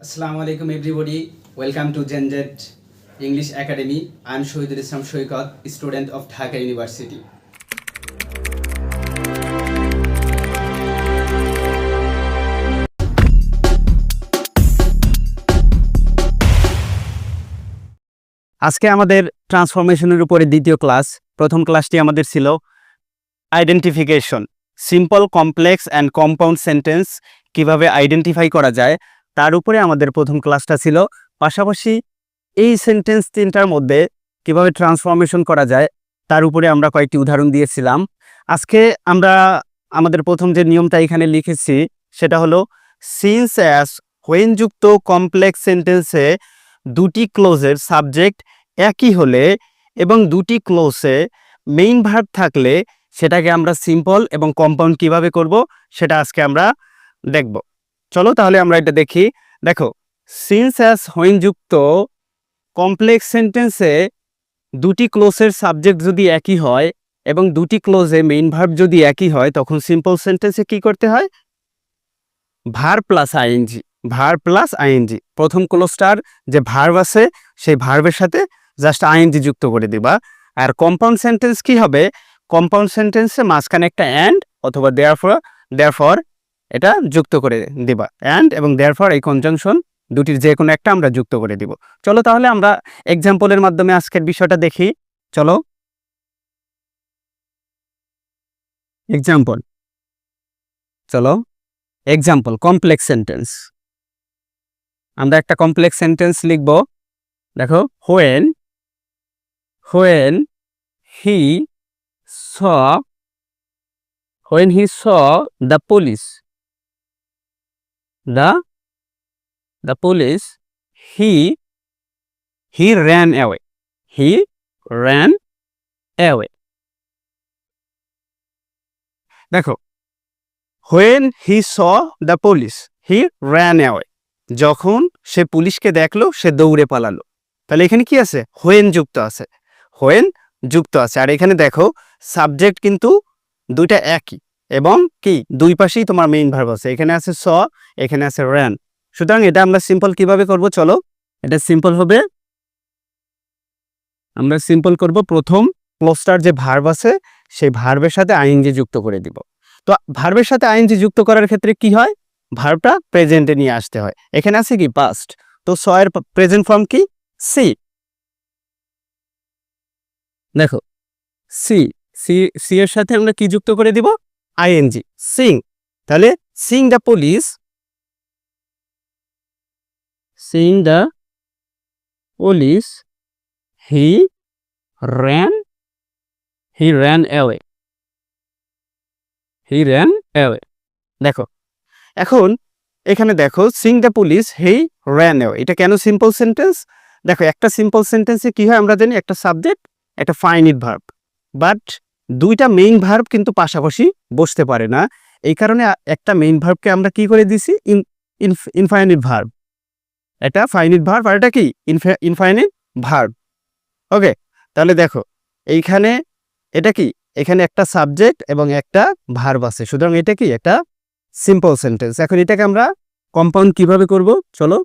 Assalamu alaikum everybody. Welcome to Gen Z English Academy. I am Shohidul Islam Shoikat, student of Dhaka University. আজকে আমাদের ট্রান্সফরমেশনের উপরে দ্বিতীয় class. প্রথম ক্লাসটি আমাদের ছিল identification, simple, complex and compound sentence কিভাবে আইডেন্টিফাই করা যায় তার উপরে আমাদের প্রথম ক্লাসটা ছিল। পাশাপাশি এই সেন্টেন্স তিনটার মধ্যে কিভাবে ট্রান্সফরমেশন করা যায় তার উপরে আমরা কয়েকটি উদাহরণ দিয়েছিলাম। আজকে আমরা আমাদের প্রথম যে নিয়মটা এখানে লিখেছি সেটা হলো সিন্স অ্যাজ হোয়েন যুক্ত কমপ্লেক্স সেন্টেন্সে দুটি ক্লোজের সাবজেক্ট একই হলে এবং দুটি ক্লোজে মেইন ভার্ব থাকলে সেটাকে আমরা সিম্পল এবং কম্পাউন্ড কিভাবে করব সেটা আজকে আমরা দেখব। চলো তাহলে আমরা এটা দেখি। দেখো, সিন্স অ্যাজ হোয়েন যুক্ত কমপ্লেক্স সেন্টেন্সে দুটি ক্লোজের সাবজেক্ট যদি একই হয় এবং দুটি ক্লোজে মেইন ভার্ব যদি একই হয় তখন সিম্পল সেন্টেন্সে কি করতে হয়? Verb plus ING, verb plus ING. প্রথম ক্লোজটার যে ভার্ব আছে সেই ভার্বের সাথে জাস্ট আইএনজি যুক্ত করে দিবা। আর কম্পাউন্ড সেন্টেন্স কি হবে? কম্পাউন্ড সেন্টেন্সে মাঝখানে একটা অ্যান্ড অথবা দেয়ারফর এটা যুক্ত করে দিবা। অ্যান্ড এবং দেয়ারফর এই কনজাংশন দুটির যে কোনো একটা আমরা যুক্ত করে দিব। চলো তাহলে আমরা এক্সাম্পলের মাধ্যমে আজকের বিষয়টা দেখি। চলো, এক্সাম্পল। চলো, এক্সাম্পল কমপ্লেক্স সেন্টেন্স। আমরা একটা কমপ্লেক্স সেন্টেন্স লিখব। দেখো, when he saw the police, the police, he ran away. দেখো, when he saw the police he ran away, যখন সে পুলিশকে দেখলো সে দৌড়ে পালালো। তাহলে এখানে কি আছে? when যুক্ত আছে, আর এখানে দেখো সাবজেক্ট কিন্তু দুইটা একই এবং কি দুই পাশেই তোমার মেইন ভার্ব আছে। এখানে আছে স, এখানে আছে ran। সুতরাং এটা আমরা সিম্পল কিভাবে করব? চলো, এটা সিম্পল হবে। আমরা সিম্পল করব, প্রথম ক্লোজটার যে ভার্ব আছে সেই ভার্বের সাথে আইএনজি যুক্ত করে দিব। তো ভার্বের সাথে আইএনজি যুক্ত করার ক্ষেত্রে কি হয়? ভার্বটা প্রেজেন্টে নিয়ে আসতে হয়। এখানে আছে কি পাস্ট, তো স এর প্রেজেন্ট ফর্ম কি? সি। দেখো, সি এর সাথে আমরা কি যুক্ত করে দিব? আইএনজি, সিং। তাহলে Singh the police, he ran away। দেখো, এখন এখানে দেখো Singh the police he ran away, এটা কেন সিম্পল সেন্টেন্স? দেখো, একটা সিম্পল সেন্টেন্সে কি হয় আমরা জানি, একটা সাবজেক্ট একটা ফাইনিট ভার্ব, বাট দুইটা মেইন ভার্ব কিন্তু পাশাপাশি বসতে পারে না। এই কারণে একটা মেইন ভার্বকে আমরা কি করে দিছি? Infinite verb. এটা ফাইনিট ভার্ব আর এটা কি ইনফাইনিট ভার্ব। ওকে, তাহলে দেখো এইখানে এটা কি, এখানে একটা সাবজেক্ট এবং একটা ভার্ব আছে, সুতরাং এটা কি একটা সিম্পল সেন্টেন্স। এখন এটাকে আমরা কম্পাউন্ড কিভাবে করব? চলো,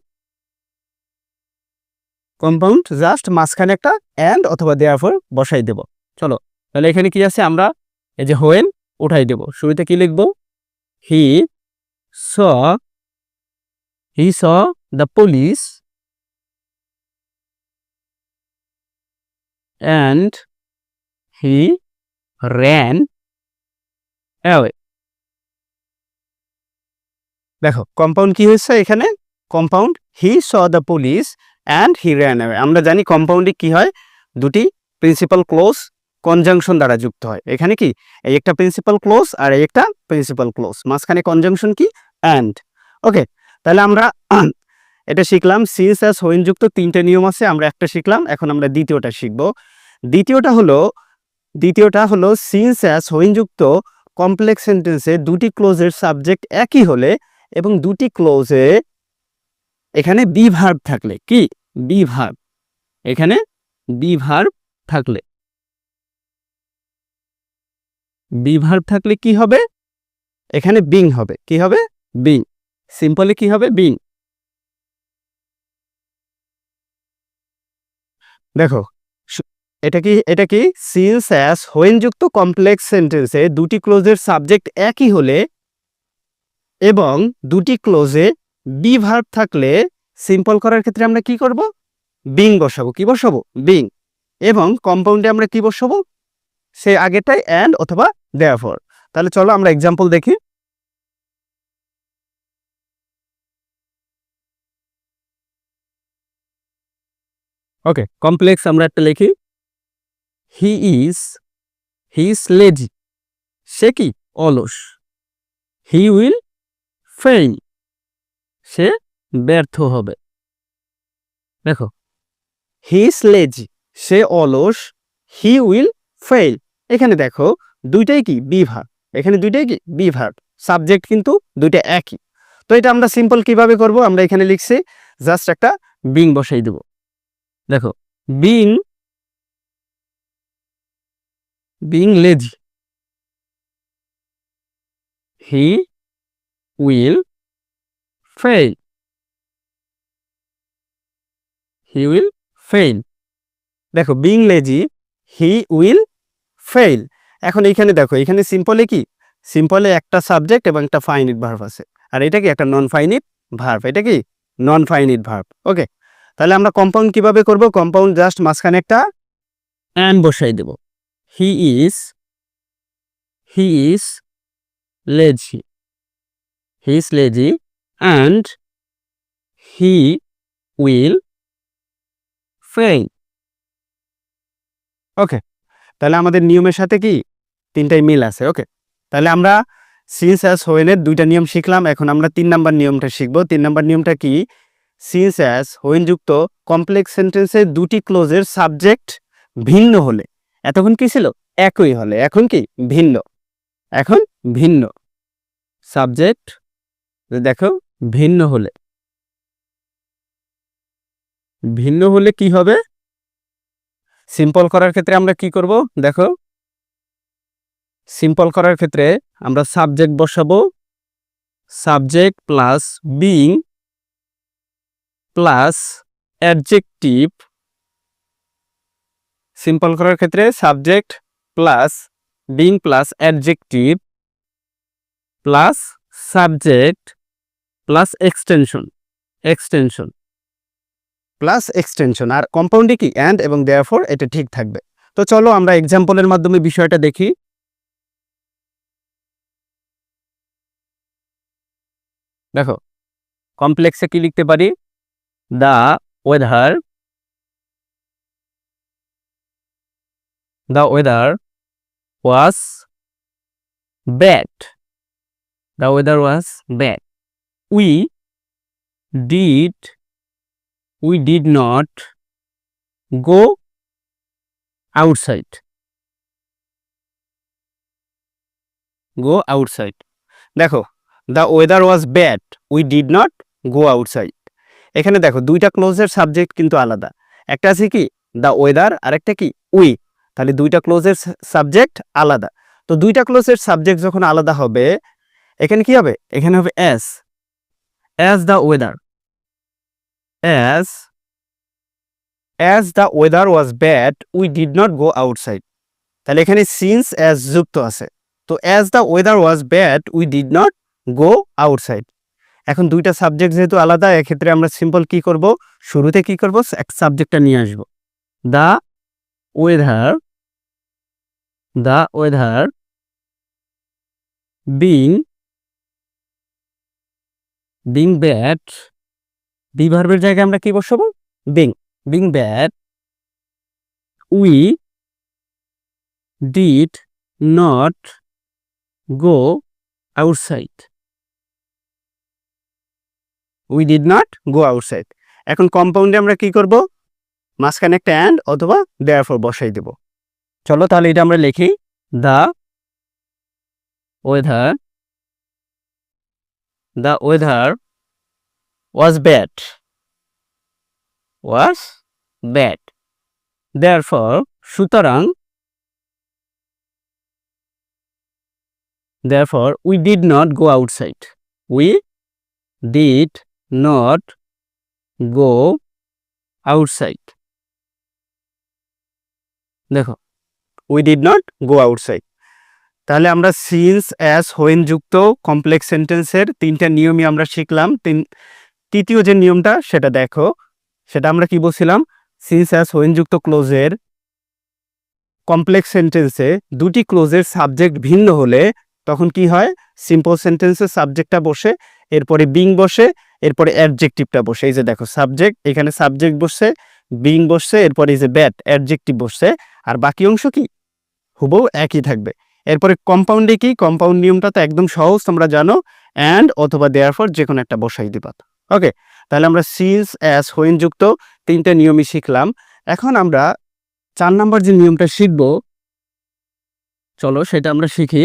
কম্পাউন্ড জাস্ট মাঝখানে একটা অ্যান্ড অথবা দেয়ারফর বসাই দেব। চলো, তাহলে এখানে কি আছে? আমরা এই যে হোয়েন উঠাই দেব। শুরুতে কি লিখব? He saw the police and he ran away। দেখো কম্পাউন্ড কি হয়েছে এখানে? Compound he saw the police and he ran away। আমরা জানি কম্পাউন্ডে কি হয়? দুটি প্রিন্সিপাল ক্লোজ কনজাংশন দ্বারা যুক্ত হয়। এখানে কি এই একটা প্রিন্সিপাল ক্লোজ আর এই একটা প্রিন্সিপাল ক্লোজ, মাঝখানে কনজাংশন কি? অ্যান্ড। ওকে, তাহলে আমরা এটা শিখলাম। সিন্স অ্যাজ হোয়েন যুক্ত তিনটে নিয়ম আছে, আমরা একটা শিখলাম। এখন আমরা দ্বিতীয়টা শিখব। দ্বিতীয়টা হলো সিন্স অ্যাজ হোয়েন যুক্ত কমপ্লেক্স সেন্টেন্সে দুটি ক্লোজের সাবজেক্ট একই হলে এবং দুটি ক্লোজে এখানে বি ভার্ব থাকলে। কি? Be verb. এখানে বি ভার্ব থাকলে কি হবে? এখানে বিং হবে। কি হবে? বিং। সিম্পলি কি হবে? বিং। দেখো এটা কি সিন্স অ্যাজ হোয়েন যুক্ত কমপ্লেক্স সেন্টেন্সে দুটি ক্লোজের সাবজেক্ট একই হলে এবং দুটি ক্লোজে বি ভার্ব থাকলে সিম্পল করার ক্ষেত্রে আমরা কি করব? বিং বসাবো। কি বসাবো? বিং। এবং কম্পাউন্ডে আমরা কি বসাবো? সে আগেরটাই অ্যান্ড অথবা দেয়ারফর। তাহলে চলো আমরা এক্সাম্পল দেখি। ওকে, কমপ্লেক্স আমরা একটা লিখি। হি ইজ লেজি। সে কি? অলস। হি উইল ফেইল। সে ব্যর্থ হবে। দেখো, হি ইজ লেজি, সে অলস, হি উইল ফেইল। এখানে দেখো দুইটাই কি? Be verb. এখানে দুইটাই কি? Be verb. সাবজেক্ট কিন্তু দুইটা একই। তো এটা আমরা সিম্পল কিভাবে করব? আমরা এখানে লিখছি জাস্ট একটা বিং বসাই দেব। দেখো, being lazy, he will fail. He will fail. দেখো, being lazy, he will fail. এখন এইখানে দেখো, এখানে সিম্পলে কি? সিম্পলে একটা সাবজেক্ট এবং একটা ফাইনিট ভার্ব আছে। আর এটা কি? একটা নন ফাইনিট ভার্ব। এটা কি? Non finite verb. ওকে, তাহলে আমরা কম্পাউন্ড কিভাবে করব? কম্পাউন্ড জাস্ট মাঝখানে একটা অ্যান্ড বসাই দেব। He is lazy, he is lazy and he will fail. Okay, তাহলে আমাদের নিয়মের সাথে কি তিনটাই মিল আছে। ওকে, তাহলে আমরা সিন্স অ্যাজ হোয়েনের দুইটা নিয়ম শিখলাম। এখন আমরা 3 নাম্বার নিয়মটা শিখব। 3 নাম্বার নিয়মটা কি? সিন্স অ্যাজ হোয়েন যুক্ত কমপ্লেক্স সেন্টেন্সে দুটি ক্লোজের সাবজেক্ট ভিন্ন হলে। এতক্ষণ কি ছিল? একই হলে। এখন কি? ভিন্ন। এখন ভিন্ন। সাবজেক্ট দেখো ভিন্ন হলে, ভিন্ন হলে কি হবে? সিম্পল করার ক্ষেত্রে আমরা কি করব? দেখো, সিম্পল করার ক্ষেত্রে আমরা সাবজেক্ট বসাবো। Subject plus being plus adjective. Simple করার ক্ষেত্রে subject plus being plus adjective plus subject plus extension plus extension. আর কম্পাউন্ডে কি? অ্যান্ড এবং দেয়ারফর। এটা ঠিক থাকবে। তো চলো আমরা এক্সাম্পলের মাধ্যমে বিষয়টা দেখি। দেখো, কমপ্লেক্সে কি লিখতে পারি? The weather was bad. The weather was bad. We did not go outside. দেখো, the weather was bad, we did not go outside. এখানে দেখো দুইটা ক্লোজের সাবজেক্ট কিন্তু আলাদা। একটা আছে কি? দ্য ওয়েদার, আর একটা কি? উই। তাহলে দুইটা ক্লোজের সাবজেক্ট আলাদা। তো দুইটা ক্লোজের সাবজেক্ট যখন আলাদা হবে, এখানে কি হবে? এখানে হবে as the weather. As the weather was bad, we did not go outside. তাহলে এখানে সিন্স অ্যাজ যুক্ত আছে। তো as the weather was bad, we did not go outside. এখন দুইটা সাবজেক্ট যেহেতু আলাদা, এক্ষেত্রে আমরা সিম্পল কি করব? শুরুতে কি করব? এক সাবজেক্টটা নিয়ে আসব। The weather being bad. Be ভার্বের জায়গায় আমরা কি বসাবো? Being bad. We did not go outside. এখন কম্পাউন্ডে আমরা কি করব? মাঝখানে একটা অ্যান্ড অথবা দেয়ারফর বসাই দেব। চলো তাহলে এটা আমরা লিখি। The weather was bad. Therefore, সুতরাং, we did not go outside. We did not go outside. দেখো, we did not go outside. তাহলে আমরা সিন্স, অ্যাজ, হোয়েন যুক্ত কমপ্লেক্স সেন্টেন্সের তিনটা নিয়মই আমরা শিখলাম। তৃতীয় যে নিয়মটা সেটা দেখো, সেটা আমরা কি বলছিলাম, সিন্স, অ্যাজ, হোয়েন যুক্ত ক্লোজের কমপ্লেক্স সেন্টেন্সে দুটি ক্লোজের সাবজেক্ট ভিন্ন হলে তখন কি হয়, সিম্পল সেন্টেন্সের সাবজেক্টটা বসে, এরপরে বিং বসে, এরপরে অ্যাডজেক্টিভটা বসে। এই যে দেখো সাবজেক্ট, এখানে সাবজেক্ট বসছে, বিং বসছে, এরপরে এই যে ব্যাট অ্যাডজেক্টিভ বসছে, আর বাকি অংশ কি হুবহু একই থাকবে। এরপরে কম্পাউন্ডে কি, কম্পাউন্ড নিয়মটা তো একদম সহজ, তোমরা জানো, অ্যান্ড অথবা দেয়ারফর যে কোনো একটা বসাই দিবা। ওকে, তাহলে আমরা সিন্স, অ্যাজ, হোয়েন যুক্ত তিনটা নিয়মই শিখলাম। এখন আমরা 4 নাম্বার যে নিয়মটা শিখব, চলো সেটা আমরা শিখি।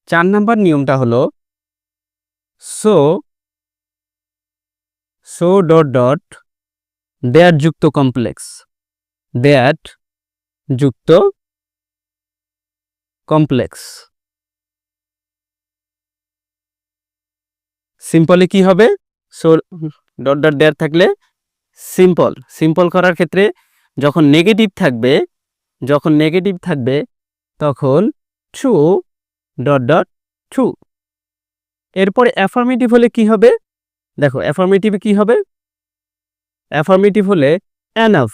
4 নাম্বার নিয়মটা হলো সো ডট ডট দ্যাট যুক্ত কমপ্লেক্স, দ্যাট যুক্ত কমপ্লেক্স। সিম্পলে কি হবে, সো ডট ডট দ্যাট থাকলে সিম্পল, সিম্পল করার ক্ষেত্রে যখন নেগেটিভ থাকবে তখন ট্রু ডট ডট ট্রু। এরপরে অ্যাফার্মেটিভ হলে কি হবে, দেখো অ্যাফার্মেটিভে কি হবে, অ্যাফার্মেটিভ হলে এনাফ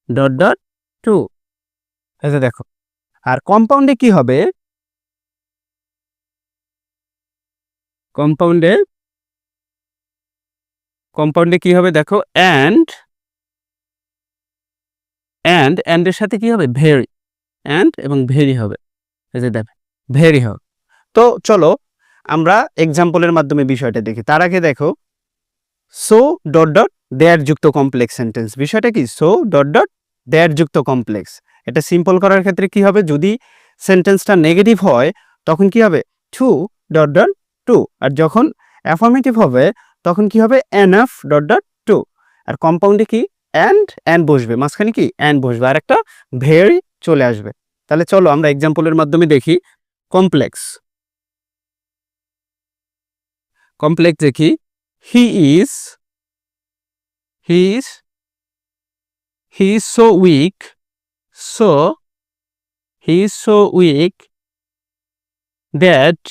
ডট ডট ট্রু। আচ্ছা দেখো, আর কম্পাউন্ডে কি হবে, কম্পাউন্ডে কি হবে দেখো, অ্যান্ড এর সাথে কি হবে, ভেরি, অ্যান্ড এবং ভেরি হবে। এই যে দেখো ভেরি হবে। তো চলো আমরা এক্সাম্পলের মাধ্যমে বিষয়টা দেখি। তার আগে দেখো, সো ডট ডট দেয়ার যুক্ত কমপ্লেক্স সেন্টেন্স, বিষয়টা কি, সো ডট ডট দেয়ার যুক্ত কমপ্লেক্স। এটা সিম্পল করার ক্ষেত্রে কি হবে, যদি সেন্টেন্সটা নেগেটিভ হয় তখন কি হবে, টু ডট ডট টু, আর যখন অ্যাফার্মেটিভ হবে তখন কি হবে, এনাফ ডট ডট টু। আর কম্পাউন্ডে কি, অ্যান্ড বসবে, মাঝখানে কি অ্যান্ড বসবে, আর একটা ভেরি চলে আসবে। তাহলে চলো আমরা এক্সাম্পলের মাধ্যমে দেখি। কমপ্লেক্স দেখি, he is so weak, he is so weak that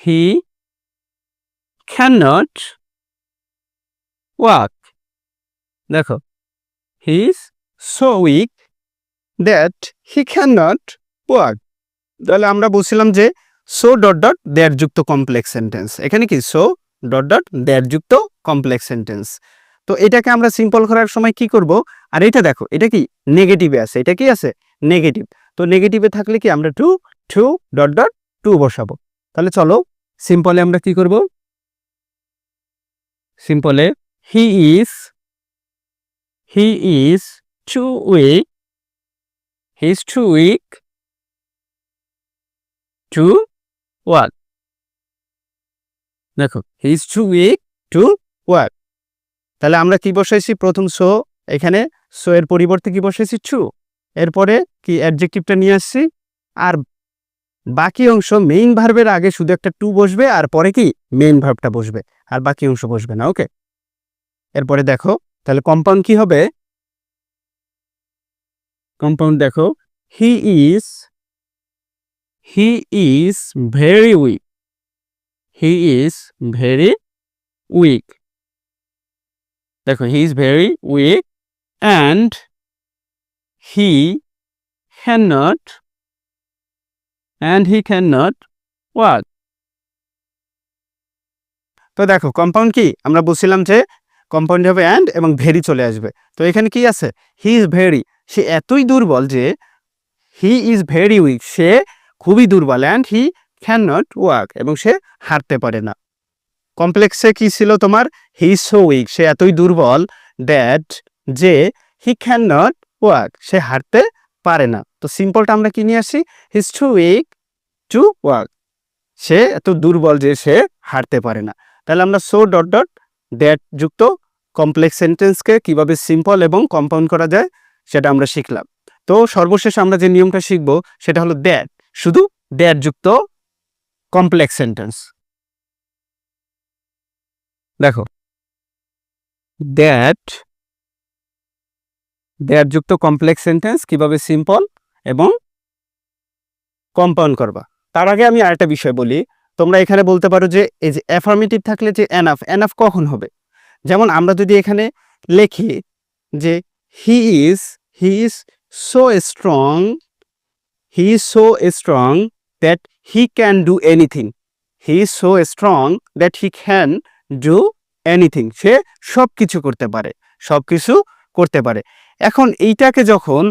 he cannot walk. দেখো, he is so weak that he cannot walk। তাহলে আমরা বলছিলাম যে সো ডট ডট দেয়ার যুক্ত কমপ্লেক্স সেন্টেন্স, এখানে কি সো ডট ডট দেয়ার যুক্ত কমপ্লেক্স সেন্টেন্স। তো এটাকে আমরা সিম্পল করার সময় কি করব, আর এটা দেখো এটা কি নেগেটিভে আছে, এটা কি আছে নেগেটিভ, তো নেগেটিভে থাকলে কি আমরা টু ডট ডট টু বসাবো। তাহলে চলো সিম্পলে আমরা কি করব, সিম্পলে he is too weak, he is too weak to walk. দেখো he is too weak to walk. তাহলে আমরা কি বসাইছি, প্রথম সো, এখানে সো এর পরিবর্তে কি বসাইছি টু, এরপরে কি অ্যাডজেক্টিভটা নিয়ে আসছি, আর বাকি অংশ মেইন ভার্বের আগে শুধু একটা টু বসবে, আর পরে কি মেইন ভার্বটা বসবে, আর বাকি অংশ বসবে না। ওকে, এরপরে দেখো তাহলে কম্পাউন্ড কি হবে, কম্পাউন্ড দেখো, he is very weak, he is very weak. দেখো he is very weak and he cannot walk. তো দেখো কম্পাউন্ড কি, আমরা বলছিলাম যে কম্পাউন্ড হবে অ্যান্ড এবং ভেরি চলে আসবে। তো এখানে কি আছে, হি ইজ ভেরি, সে এতই দুর্বল যে, হি ইজ ভেরি উইক, সে খুবই দুর্বল, and he can not walk, এবং সে হাঁটতে পারে না। কমপ্লেক্সে কি ছিল তোমার, হি ইজ সো উইক, সে এতই দুর্বল, দ্যাট যে, হি ক্যান নট ওয়াক, সে হাঁটতে পারে না। তো সিম্পলটা আমরা কি নিয়ে আসি, he is too weak to walk, সে এত দুর্বল যে সে হাঁটতে পারে না। তাহলে আমরা সো ডট ডট দ্যাট যুক্ত কমপ্লেক্স সেন্টেন্সকে কিভাবে সিম্পল এবং কম্পাউন্ড করা যায় সেটা আমরা শিখলাম। তো সর্বশেষ আমরা যে নিয়মটা শিখব সেটা হলো দ্যাট, শুধু দ্যাট যুক্ত কমপ্লেক্স সেন্টেন্স। দেখো দ্যাট যুক্ত কমপ্লেক্স সেন্টেন্স কিভাবে সিম্পল এবং কম্পাউন্ড করবা। তার আগে আমি আরেকটা বিষয় বলি, তোমরা এখানে বলতে পারো যে এই যে অ্যাফার্মেটিভ থাকলে যে এনাফ কখন হবে। যেমন আমরা যদি এখানে লিখি যে he is so strong, he is so strong that he can do anything, he is so strong that he can do anything, সে সব কিছু করতে পারে, সব কিছু করতে পারে। এখন এইটাকে যখন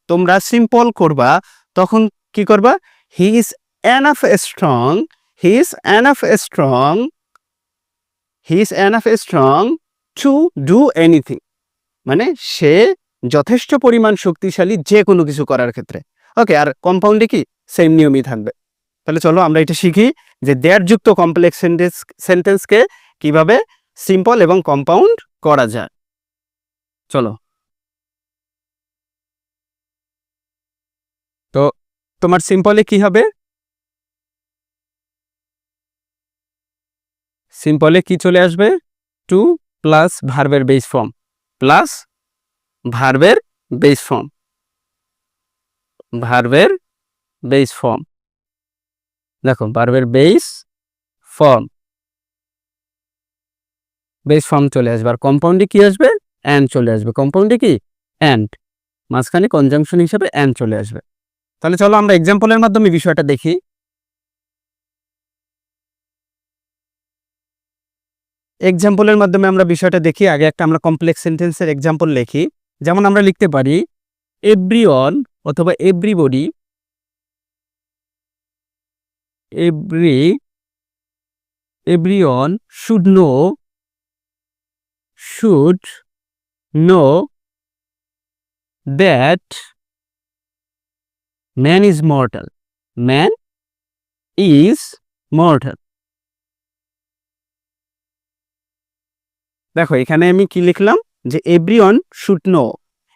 তোমরা সিম্পল করবা তখন কি করবা, he is enough strong, he is enough strong, he is enough strong to do anything, মানে সে যথেষ্ট পরিমাণ শক্তিশালী যে কোনো কিছু করার ক্ষেত্রে। ওকে, আর কম্পাউন্ডে কি সেম নিয়মই থাকবে। তাহলে চলো আমরা এটা শিখি যে দেয়ার যুক্ত কমপ্লেক্স সেন্টেন্সকে কিভাবে সিম্পল এবং কম্পাউন্ড করা যায়। চলো, তো তোমার সিম্পলে কি হবে, সিম্পলে কি চলে আসবে, টু প্লাস ভার্বের বেস ফর্ম, প্লাস ভার্বের বেস ফর্ম, ভার্বের বেস ফর্ম। দেখো ভার্বের বেস ফর্ম, বেস ফর্ম চলে আসবে। আর কম্পাউন্ডে কি আসবে, অ্যান্ড চলে আসবে। কম্পাউন্ডে কি অ্যান্ড, মাঝখানে কনজাংশন হিসেবে অ্যান্ড চলে আসবে। তাহলে চলো আমরা এক্সাম্পলের মাধ্যমে বিষয়টা দেখি। এক্সাম্পলের মাধ্যমে আমরা বিষয়টা দেখি। আগে একটা আমরা কমপ্লেক্স সেন্টেন্সের এক্সাম্পল লিখি। যেমন আমরা লিখতে পারি এভরিওয়ান অথবা everybody, everyone should know that man is mortal, man is mortal. দেখো এখানে আমি কি লিখলাম যে everyone should know,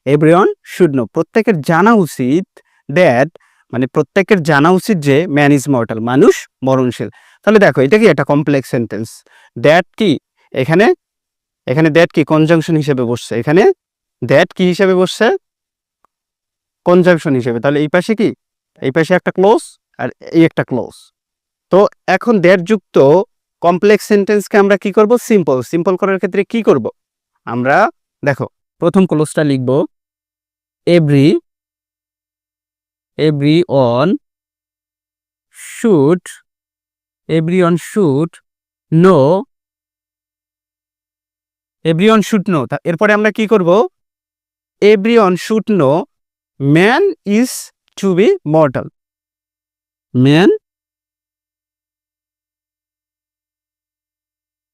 everyone should no, প্রত্যেকের জানা উচিত, দ্যাট মানে প্রত্যেকের জানা উচিত যে ম্যান ইজ মর্টাল, মানুষ মরণশীল। তাহলে দেখো এটা কি একটা কমপ্লেক্স সেন্টেন্স। দ্যাট কি এখানে, এখানে দ্যাট কি কনজাংশন হিসেবে বসছে, এখানে দ্যাট কি হিসেবে বসছে, কনজাংশন হিসেবে। তাহলে এই পাশে কি, এই পাশে একটা ক্লোজ আর এই একটা ক্লোজ। তো এখন দ্যাট যুক্ত কমপ্লেক্স সেন্টেন্সকে আমরা কি করব, সিম্পল। সিম্পল করার ক্ষেত্রে কি করব আমরা, দেখো প্রথম ক্লোজটা লিখব everyone should, everyone should know, everyone should know. এরপরে আমরা কি করব, everyone should know man is to be mortal, man,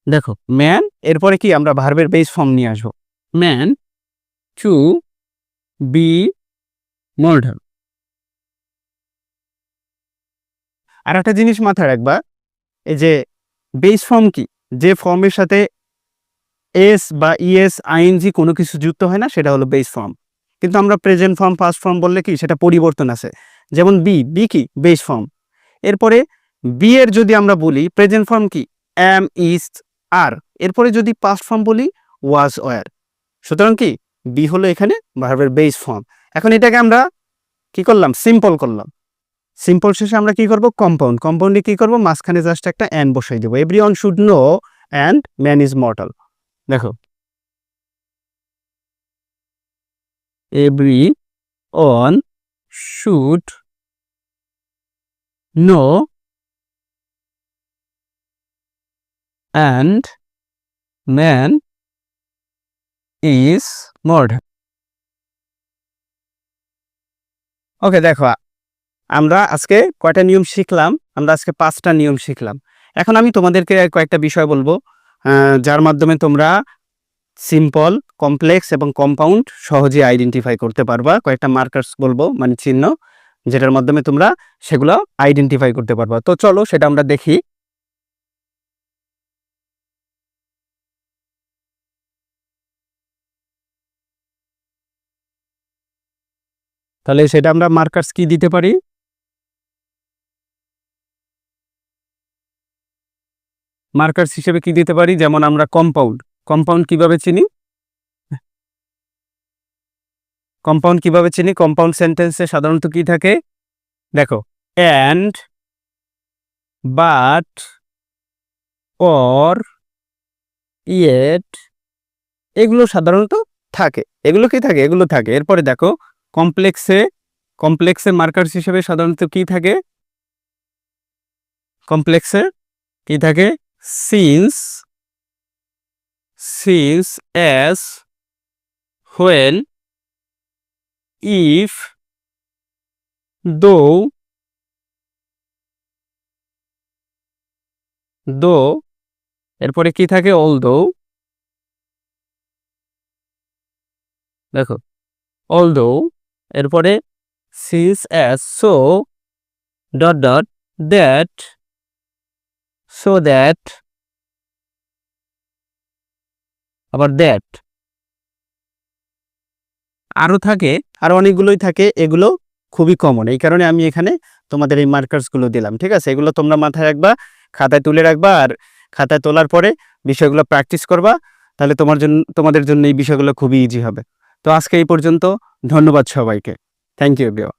দেখো ম্যান, এরপরে কি আমরা ভার্বের বেস ফর্ম নিয়ে আসবো, ম্যান টু বি মর্টাল। আর একটা জিনিস মাথায় রাখবা, এই যে বেস ফর্ম কি, যে ফর্মের সাথে এস বা ইএস আইএনজি কোনো কিছু যুক্ত হয় না সেটা হলো বেস ফর্ম। কিন্তু আমরা প্রেজেন্ট ফর্ম পাস্ট ফর্ম বললে কি সেটা পরিবর্তন আছে। যেমন বি কি বেস ফর্ম। এরপরে বি এর যদি আমরা বলি প্রেজেন্ট ফর্ম কি এম ইজ আর, এরপরে যদি পাস্ট ফর্ম বলি ওয়াজ ওয়ার। সুতরাং কি বি হলো এখানে ভার্বের বেস ফর্ম। এখন এটাকে আমরা কি করলাম, সিম্পল করলাম। সিম্পল শেষে আমরা কি করব, কম্পাউন্ড। কম্পাউন্ডে কি করব, মাঝখানে জাস্ট একটা অ্যান্ড বসাই দেবো, everyone should no and man is mortal. দেখো everyone should know and man is murder. ওকে, দেখো আমরা আজকে কয়টা নিয়ম শিখলাম, আমরা আজকে 5টা নিয়ম শিখলাম। এখন আমি তোমাদেরকে কয়েকটা বিষয় বলবো যার মাধ্যমে তোমরা সিম্পল, কমপ্লেক্স এবং কম্পাউন্ড সহজে আইডেন্টিফাই করতে পারবা। কয়েকটা মার্কার্স বলবো, মানে চিহ্ন, যেটার মাধ্যমে তোমরা সেগুলো আইডেন্টিফাই করতে পারবা। তো চলো সেটা আমরা দেখি। তাহলে সেটা আমরা মার্কার্স কি দিতে পারি, মার্কার্স হিসেবে কি দিতে পারি, যেমন আমরা কম্পাউন্ড কিভাবে চিনি, কম্পাউন্ড সেন্টেন্সে সাধারণত কি থাকে, দেখো অ্যান্ড, বাট, অর, ইয়েট, এগুলো সাধারণত থাকে, এগুলো থাকে। এরপরে দেখো কমপ্লেক্সে মার্কার্স হিসেবে সাধারণত কি থাকে, সিন্স, অ্যাজ, হোয়েন, ইফ, দো, এরপরে কি থাকে, অলদো, দেখো অলদো, এরপরে since, as, so, that, so that, আবার দ্যাট, আরো অনেকগুলোই থাকে, এগুলো খুবই কমন, এই কারণে আমি এখানে তোমাদের এই মার্কার্সগুলো দিলাম। ঠিক আছে, এগুলো তোমরা মাথায় রাখবা, খাতায় তুলে রাখবা, আর খাতায় তোলার পরে বিষয়গুলো প্র্যাকটিস করবা, তাহলে তোমাদের জন্য এই বিষয়গুলো খুবই ইজি হবে। তো আজকে এই পর্যন্ত, ধন্যবাদ সবাইকে, থ্যাংক ইউ এভরিওয়ান।